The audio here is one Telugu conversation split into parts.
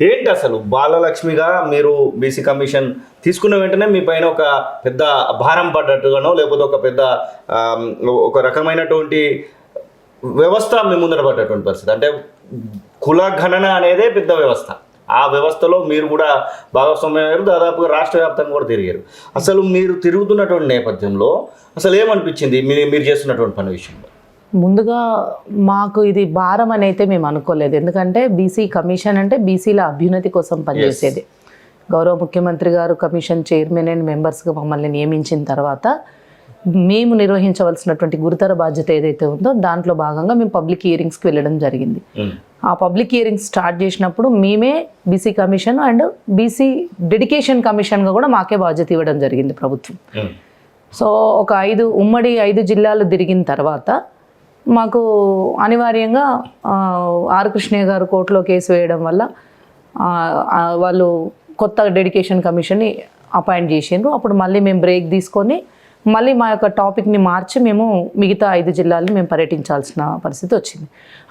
ఏంటి అసలు బాలలక్ష్మిగా మీరు బీసీ కమిషన్ తీసుకున్న వెంటనే మీ పైన ఒక పెద్ద భారం పడ్డట్టుగానో లేకపోతే ఒక రకమైనటువంటి వ్యవస్థ మీ ముందర పడ్డటువంటి పరిస్థితి, అంటే కుల గణన అనేదే పెద్ద వ్యవస్థ. ఆ వ్యవస్థలో మీరు కూడా భాగస్వామ్యం, దాదాపుగా రాష్ట్ర వ్యాప్తంగా కూడా తిరిగారు. అసలు మీరు తిరుగుతున్నటువంటి నేపథ్యంలో అసలు ఏమనిపించింది మీరు చేస్తున్నటువంటి పని విషయంలో? ముందుగా మాకు ఇది భారం అని అయితే మేము అనుకోలేదు. ఎందుకంటే బీసీ కమిషన్ అంటే బీసీల అభ్యున్నతి కోసం పనిచేసేది. గౌరవ ముఖ్యమంత్రి గారు కమిషన్ చైర్మన్ అండ్ మెంబర్స్గా మమ్మల్ని నియమించిన తర్వాత మేము నిర్వహించవలసినటువంటి గురుతర బాధ్యత ఏదైతే ఉందో దాంట్లో భాగంగా మేము పబ్లిక్ హియరింగ్స్కి వెళ్ళడం జరిగింది. ఆ పబ్లిక్ హియరింగ్స్ స్టార్ట్ చేసినప్పుడు మేమే BC commission and BC dedication కమిషన్గా కూడా మాకే బాధ్యత ఇవ్వడం జరిగింది ప్రభుత్వం. సో ఒక ఉమ్మడి 5 జిల్లాలు తిరిగిన తర్వాత మాకు అనివార్యంగా ఆర్ కృష్ణయ్య గారు కోర్టులో కేసు వేయడం వల్ల వాళ్ళు కొత్త డెడికేషన్ కమిషన్ని అపాయింట్ చేసిండ్రు. అప్పుడు మళ్ళీ మేము బ్రేక్ తీసుకొని మళ్ళీ మా యొక్క టాపిక్ని మార్చి మేము మిగతా 5 జిల్లాలను మేము పర్యటించాల్సిన పరిస్థితి వచ్చింది.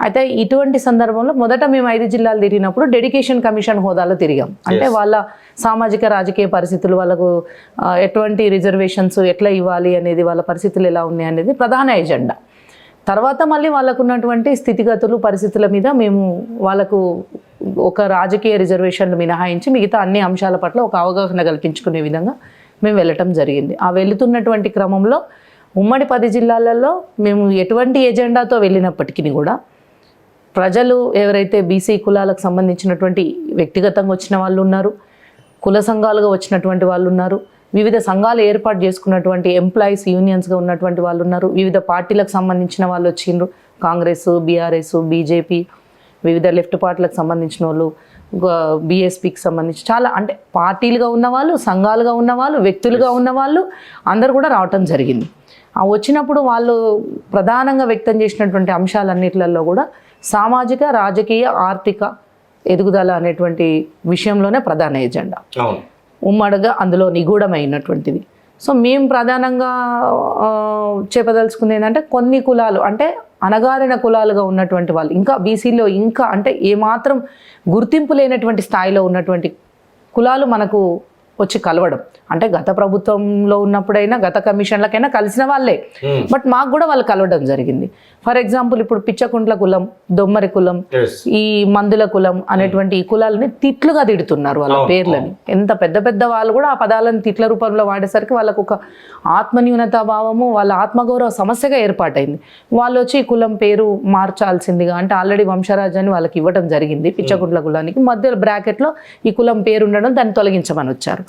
అయితే ఇటువంటి సందర్భంలో మొదట మేము 5 జిల్లాలు తిరిగినప్పుడు డెడికేషన్ కమిషన్ హోదాలో తిరిగాం. అంటే వాళ్ళ సామాజిక రాజకీయ పరిస్థితులు, వాళ్ళకు ఎటువంటి రిజర్వేషన్స్ ఎట్లా ఇవ్వాలి అనేది, వాళ్ళ పరిస్థితులు ఎలా ఉన్నాయి అనేది ప్రధాన ఎజెండా. తర్వాత మళ్ళీ వాళ్ళకు ఉన్నటువంటి స్థితిగతులు, పరిస్థితుల మీద మేము వాళ్ళకు ఒక రాజకీయ రిజర్వేషన్లు మినహాయించి మిగతా అన్ని అంశాల పట్ల ఒక అవగాహన కల్పించుకునే విధంగా మేము వెళ్ళటం జరిగింది. ఆ వెళుతున్నటువంటి క్రమంలో ఉమ్మడి 10 జిల్లాలలో మేము ఎటువంటి ఎజెండాతో వెళ్ళినప్పటికీ కూడా ప్రజలు ఎవరైతే బీసీ కులాలకు సంబంధించినటువంటి వ్యక్తిగతంగా వచ్చిన వాళ్ళు ఉన్నారు, కుల సంఘాలుగా వచ్చినటువంటి వాళ్ళు ఉన్నారు, వివిధ సంఘాలు ఏర్పాటు చేసుకున్నటువంటి ఎంప్లాయీస్ యూనియన్స్గా ఉన్నటువంటి వాళ్ళు ఉన్నారు, వివిధ పార్టీలకు సంబంధించిన వాళ్ళు వచ్చిండ్రు, కాంగ్రెస్, బీఆర్ఎస్, బీజేపీ, వివిధ లెఫ్ట్ పార్టీలకు సంబంధించిన వాళ్ళు, బీఎస్పీకి సంబంధించి చాలా, అంటే పార్టీలుగా ఉన్నవాళ్ళు, సంఘాలుగా ఉన్నవాళ్ళు, వ్యక్తులుగా ఉన్నవాళ్ళు అందరూ కూడా రావటం జరిగింది. వచ్చినప్పుడు వాళ్ళు ప్రధానంగా వ్యక్తం చేసినటువంటి అంశాలన్నిటిలలో కూడా సామాజిక, రాజకీయ, ఆర్థిక ఎదుగుదల అనేటువంటి విషయంలోనే ప్రధాన ఎజెండా ఉమ్మడిగా అందులో నిగూఢమైనటువంటిది. సో మేము ప్రధానంగా చెప్పదలుచుకుంది ఏంటంటే కొన్ని కులాలు, అంటే అణగారిన కులాలుగా ఉన్నటువంటి వాళ్ళు, ఇంకా బీసీలో ఇంకా అంటే ఏమాత్రం గుర్తింపు లేనటువంటి స్థాయిలో ఉన్నటువంటి కులాలు మనకు వచ్చి కలవడం, అంటే గత ప్రభుత్వంలో ఉన్నప్పుడైనా గత కమిషన్లకైనా కలిసిన వాళ్ళే, బట్ మాకు కూడా వాళ్ళు కలవడం జరిగింది. ఫర్ ఎగ్జాంపుల్ ఇప్పుడు పిచ్చకుంట్ల కులం, దొమ్మరి కులం, ఈ మందుల కులం అనేటువంటి ఈ కులాలని తిట్లుగా తిడుతున్నారు వాళ్ళ పేర్లని. ఎంత పెద్ద పెద్ద వాళ్ళు కూడా ఆ పదాలను తిట్ల రూపంలో వాడేసరికి వాళ్ళకు ఒక ఆత్మన్యూనతా భావము, వాళ్ళ ఆత్మగౌరవ సమస్యగా ఏర్పాటైంది. వాళ్ళు వచ్చి ఈ కులం పేరు మార్చాల్సిందిగా, అంటే ఆల్రెడీ వంశరాజాన్ని వాళ్ళకి ఇవ్వడం జరిగింది పిచ్చకుంట్ల కులానికి, మధ్యలో బ్రాకెట్లో ఈ కులం పేరు ఉండడం, దాన్ని తొలగించమని వచ్చారు.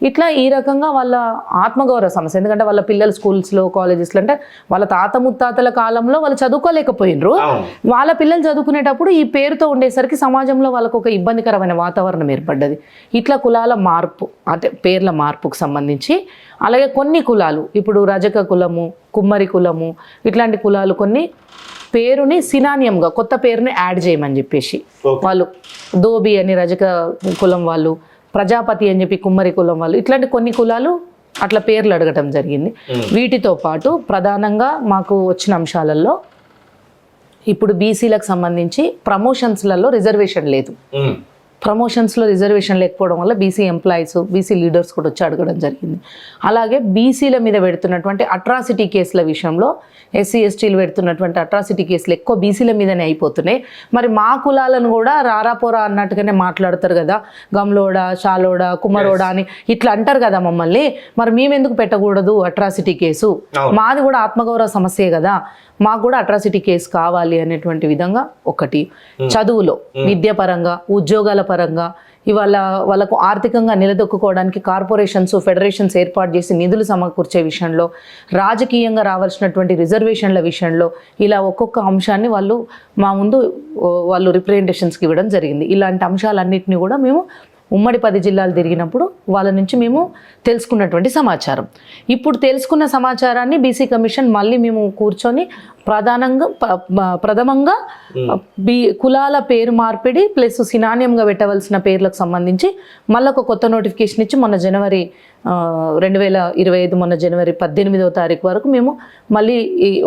ఇట్లా ఈ రకంగా వాళ్ళ ఆత్మగౌరవ సమస్య, ఎందుకంటే వాళ్ళ పిల్లలు స్కూల్స్లో, కాలేజెస్లో, అంటే వాళ్ళ తాత ముత్తాతల కాలంలో వాళ్ళు చదువుకోలేకపోయినరు, వాళ్ళ పిల్లలు చదువుకునేటప్పుడు ఈ పేరుతో ఉండేసరికి సమాజంలో వాళ్ళకు ఒక ఇబ్బందికరమైన వాతావరణం ఏర్పడ్డది. ఇట్లా కులాల మార్పు, అంటే పేర్ల మార్పుకు సంబంధించి, అలాగే కొన్ని కులాలు ఇప్పుడు రజక కులము, కుమ్మరి కులము, ఇట్లాంటి కులాలు కొన్ని పేరుని సినానియంగా కొత్త పేరుని యాడ్ చేయమని చెప్పేసి వాళ్ళు, దోబి అని రజక కులం వాళ్ళు, ప్రజాపతి అని చెప్పి కుమ్మరి కులం వాళ్ళు, ఇట్లాంటి కొన్ని కులాలు అట్లా పేర్లు అడగటం జరిగింది. వీటితో పాటు ప్రధానంగా మాకు వచ్చిన అంశాలలో ఇప్పుడు బీసీలకు సంబంధించి ప్రమోషన్స్లలో రిజర్వేషన్ లేదు. ప్రమోషన్స్లో రిజర్వేషన్ లేకపోవడం వల్ల బీసీ ఎంప్లాయీస్, బీసీ లీడర్స్ కూడా వచ్చి అడగడం జరిగింది. అలాగే బీసీల మీద పెడుతున్నటువంటి అట్రాసిటీ కేసుల విషయంలో ఎస్సీ ఎస్టీలు పెడుతున్నటువంటి అట్రాసిటీ కేసులు ఎక్కువ బీసీల మీదనే అయిపోతున్నాయి. మరి మా కులాలను కూడా రారాపోరా అన్నట్టుగానే మాట్లాడతారు కదా, గమ్లోడా, షాలోడా, కుమ్మరోడా అని ఇట్లా అంటారు కదా మమ్మల్ని, మరి మేమెందుకు పెట్టకూడదు అట్రాసిటీ కేసు? మాది కూడా ఆత్మగౌరవ సమస్యే కదా, మాకు కూడా అట్రాసిటీ కేసు కావాలి అనేటువంటి విధంగా ఒకటి. చదువులో, విద్యాపరంగా, ఉద్యోగాల పరంగా ఇవాళ వాళ్ళకు ఆర్థికంగా నిలదొక్కుకోవడానికి కార్పొరేషన్స్, ఫెడరేషన్స్ ఏర్పాటు చేసి నిధులు సమకూర్చే విషయంలో, రాజకీయంగా రావాల్సినటువంటి రిజర్వేషన్ల విషయంలో, ఇలా ఒక్కొక్క అంశాన్ని మా ముందు వాళ్ళు రిప్రజెంటేషన్స్కి ఇవ్వడం జరిగింది. ఇలాంటి అంశాలన్నింటినీ కూడా మేము ఉమ్మడి 10 జిల్లాలు తిరిగినప్పుడు వాళ్ళ నుంచి మేము తెలుసుకున్నటువంటి సమాచారం. ఇప్పుడు తెలుసుకున్న సమాచారాన్ని బీసీ కమిషన్ మళ్ళీ మేము కూర్చొని ప్రథమంగా కులాల పేరు మార్పిడి ప్లస్ సినానియంగా పెట్టవలసిన పేర్లకు సంబంధించి మళ్ళీ ఒక కొత్త నోటిఫికేషన్ ఇచ్చి మొన్న జనవరి 2025 మొన్న జనవరి 18వ తారీఖు వరకు మేము మళ్ళీ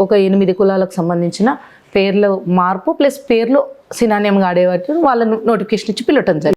ఒక 8 కులాలకు సంబంధించిన పేర్ల మార్పు ప్లస్ పేర్లు సినానియంగా ఆడేవాటి వాళ్ళ నోటిఫికేషన్ ఇచ్చి పిలవటం జరిగింది.